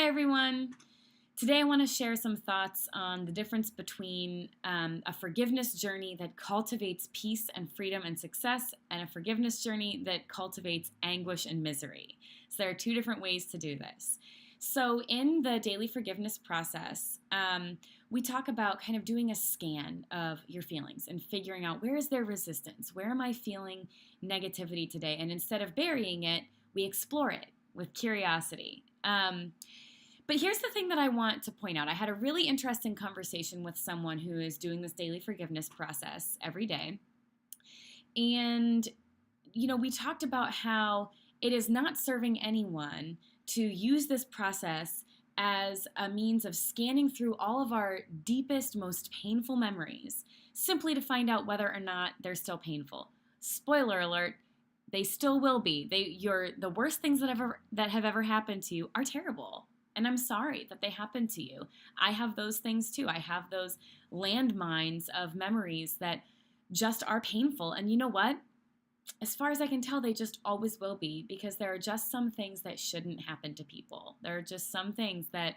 everyone. Today I want to share some thoughts on the difference between a forgiveness journey that cultivates peace and freedom and success and a forgiveness journey that cultivates anguish and misery. So there are two different ways to do this. So in the daily forgiveness process, we talk about kind of doing a scan of your feelings and figuring out where is there resistance? Where am I feeling negativity today? And instead of burying it, we explore it with curiosity. But here's the thing that I want to point out. I had a really interesting conversation with someone who is doing this daily forgiveness process every day. And, we talked about how it is not serving anyone to use this process as a means of scanning through all of our deepest, most painful memories, simply to find out whether or not they're still painful. Spoiler alert, they still will be. The worst things that have ever happened to you are terrible. And I'm sorry that they happened to you. I have those things too. I have those landmines of memories that just are painful. And you know what? As far as I can tell, they just always will be, because there are just some things that shouldn't happen to people. There are just some things that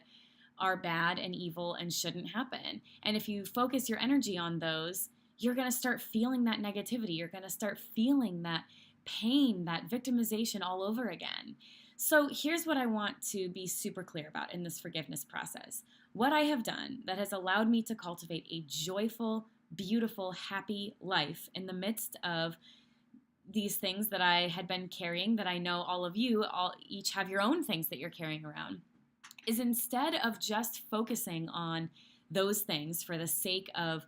are bad and evil and shouldn't happen. And if you focus your energy on those, you're going to start feeling that negativity. You're going to start feeling that pain, that victimization all over again. So here's what I want to be super clear about in this forgiveness process. What I have done that has allowed me to cultivate a joyful, beautiful, happy life in the midst of these things that I had been carrying, that I know all of you each have your own things that you're carrying around, is instead of just focusing on those things for the sake of,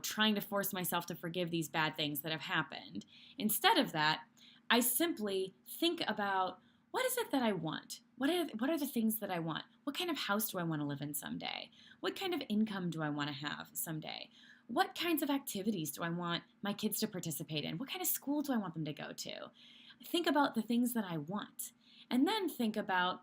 trying to force myself to forgive these bad things that have happened. Instead of that, I simply think about, what is it that I want? What are the things that I want? What kind of house do I want to live in someday? What kind of income do I want to have someday? What kinds of activities do I want my kids to participate in? What kind of school do I want them to go to? Think about the things that I want. And then think about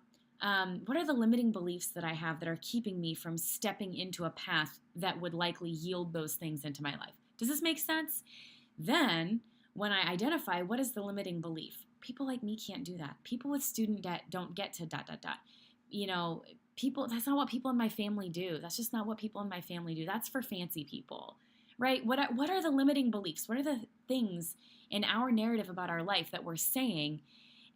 what are the limiting beliefs that I have that are keeping me from stepping into a path that would likely yield those things into my life. Does this make sense? Then, when I identify what is the limiting belief, people like me can't do that. People with student debt don't get to ... People, that's not what people in my family do. That's just not what people in my family do. That's for fancy people, right? What are the limiting beliefs? What are the things in our narrative about our life that we're saying?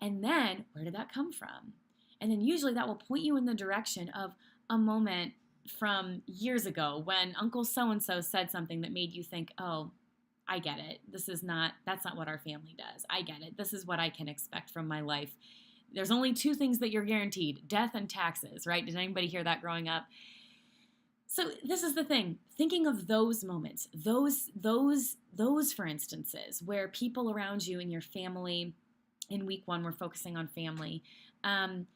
And then, where did that come from? And then usually that will point you in the direction of a moment from years ago when Uncle so-and-so said something that made you think, oh, I get it. That's not what our family does. I get it. This is what I can expect from my life. There's only two things that you're guaranteed, death and taxes, right? Did anybody hear that growing up? So this is the thing, thinking of those moments, those for instances where people around you in your family, in week one, we're focusing on family,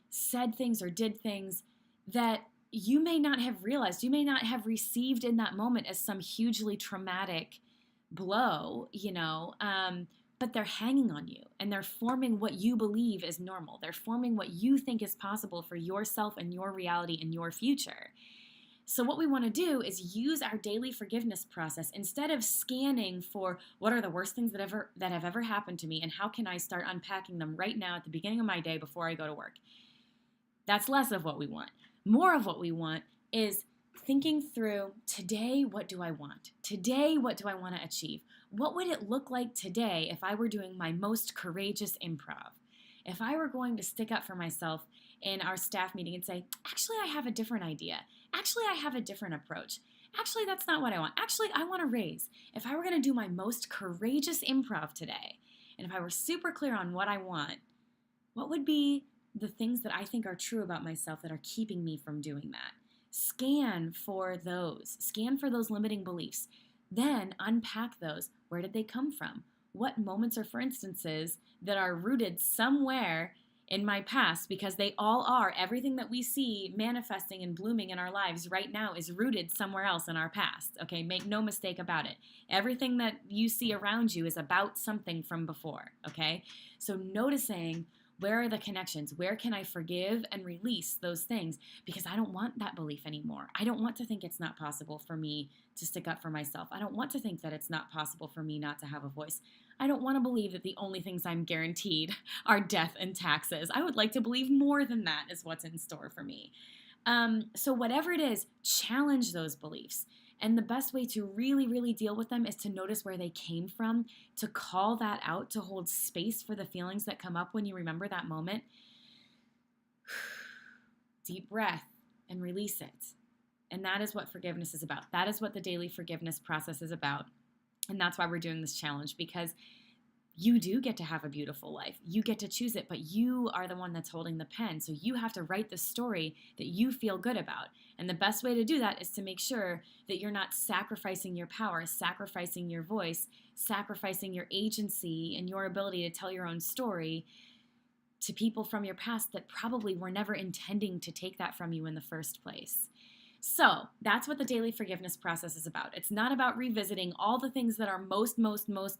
said things or did things that you may not have realized, you may not have received in that moment as some hugely traumatic blow, but they're hanging on you and they're forming what you believe is normal. They're forming what you think is possible for yourself and your reality and your future. So what we want to do is use our daily forgiveness process instead of scanning for what are the worst things that have ever happened to me and how can I start unpacking them right now at the beginning of my day before I go to work. That's less of what we want. More of what we want is thinking through, today, what do I want? Today, what do I want to achieve? What would it look like today if I were doing my most courageous improv? If I were going to stick up for myself in our staff meeting and say, actually, I have a different idea. Actually, I have a different approach. Actually, that's not what I want. Actually, I want a raise. If I were going to do my most courageous improv today, and if I were super clear on what I want, what would be the things that I think are true about myself that are keeping me from doing that? Scan for those. Scan for those limiting beliefs. Then unpack those. Where did they come from? What moments or for instances that are rooted somewhere in my past, because they all are. Everything that we see manifesting and blooming in our lives right now is rooted somewhere else in our past. Okay, make no mistake about it. Everything that you see around you is about something from before. Okay, so noticing, where are the connections? Where can I forgive and release those things? Because I don't want that belief anymore. I don't want to think it's not possible for me to stick up for myself. I don't want to think that it's not possible for me not to have a voice. I don't want to believe that the only things I'm guaranteed are death and taxes. I would like to believe more than that is what's in store for me. So whatever it is, challenge those beliefs. And the best way to really, really deal with them is to notice where they came from, to call that out, to hold space for the feelings that come up when you remember that moment. Deep breath and release it. And that is what forgiveness is about. That is what the daily forgiveness process is about. And that's why we're doing this challenge, because you do get to have a beautiful life. You get to choose it, but you are the one that's holding the pen. So you have to write the story that you feel good about. And the best way to do that is to make sure that you're not sacrificing your power, sacrificing your voice, sacrificing your agency and your ability to tell your own story to people from your past that probably were never intending to take that from you in the first place. So that's what the daily forgiveness process is about. It's not about revisiting all the things that are most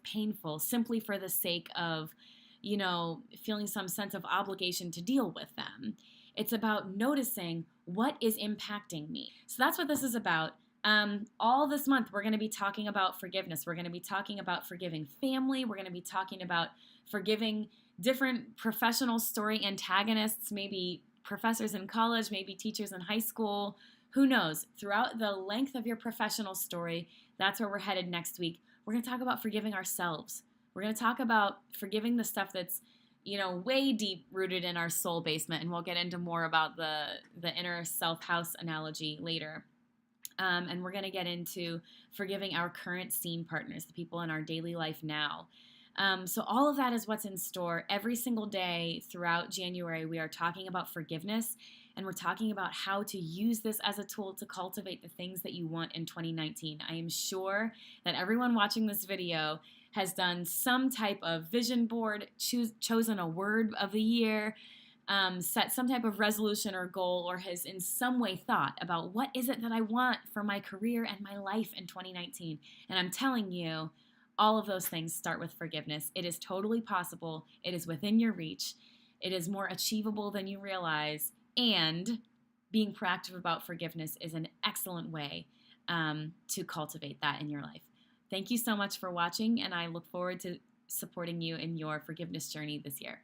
painful simply for the sake of, feeling some sense of obligation to deal with them. It's about noticing what is impacting me. So that's what this is about. All this month, we're going to be talking about forgiveness. We're going to be talking about forgiving family. We're going to be talking about forgiving different professional story antagonists, maybe professors in college, maybe teachers in high school. Who knows? Throughout the length of your professional story, that's where we're headed next week. We're going to talk about forgiving ourselves. We're going to talk about forgiving the stuff that's, way deep rooted in our soul basement. And we'll get into more about the inner self house analogy later. And we're going to get into forgiving our current scene partners, the people in our daily life now. So all of that is what's in store. Every single day throughout January, we are talking about forgiveness, and we're talking about how to use this as a tool to cultivate the things that you want in 2019. I am sure that everyone watching this video has done some type of vision board, chosen a word of the year, set some type of resolution or goal, or has in some way thought about what is it that I want for my career and my life in 2019. And I'm telling you, all of those things start with forgiveness. It is totally possible. It is within your reach. It is more achievable than you realize. And being proactive about forgiveness is an excellent way to cultivate that in your life. Thank you so much for watching, and I look forward to supporting you in your forgiveness journey this year.